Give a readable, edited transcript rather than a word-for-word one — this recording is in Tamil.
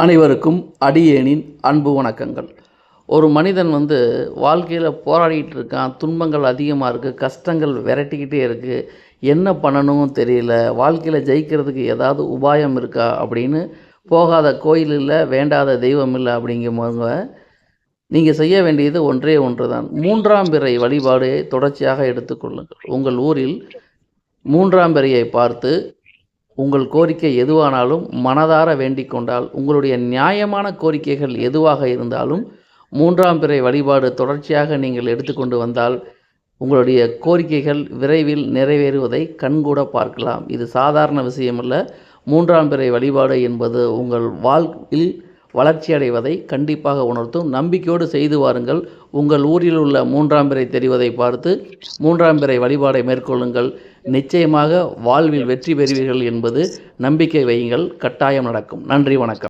அனைவருக்கும் அடியேனின் அன்பு வணக்கங்கள். ஒரு மனிதன் வாழ்க்கையில் போராடிட்டு இருக்கான். துன்பங்கள் அதிகமாக இருக்குது, கஷ்டங்கள் விரட்டிக்கிட்டே இருக்குது. என்ன பண்ணணும்னு தெரியல, வாழ்க்கையில் ஜெயிக்கிறதுக்கு ஏதாவது உபாயம் இருக்கா அப்படின்னு போகாத கோயில் இல்லை, வேண்டாத தெய்வம் இல்லை அப்படிங்கும்போது நீங்கள் செய்ய வேண்டியது ஒன்றே ஒன்று தான். மூன்றாம் பிறை வழிபாடு தொடர்ச்சியாக எடுத்துக்கொள்ளுங்கள். உங்கள் ஊரில் மூன்றாம் பிறையை பார்த்து உங்கள் கோரிக்கை எதுவானாலும் மனதார வேண்டிக் கொண்டால், உங்களுடைய நியாயமான கோரிக்கைகள் எதுவாக இருந்தாலும் மூன்றாம் பிறை வழிபாடு தொடர்ச்சியாக நீங்கள் எடுத்துக்கொண்டு வந்தால் உங்களுடைய கோரிக்கைகள் விரைவில் நிறைவேறுவதை கண்கூட பார்க்கலாம். இது சாதாரண விஷயமல்ல. மூன்றாம் பிறை வழிபாடு என்பது உங்கள் வாழ்வில் வளர்ச்சி அடைவதை கண்டிப்பாக உணர்த்தும். நம்பிக்கையோடு செய்து வாருங்கள். உங்கள் ஊரில் உள்ள மூன்றாம் பிறை தெரிவதை பார்த்து மூன்றாம் பிறை வழிபாடை மேற்கொள்ளுங்கள். நிச்சயமாக வாழ்வில் வெற்றி பெறுவீர்கள் என்பது நம்பிக்கை வையுங்கள். கட்டாயம் நடக்கும். நன்றி, வணக்கம்.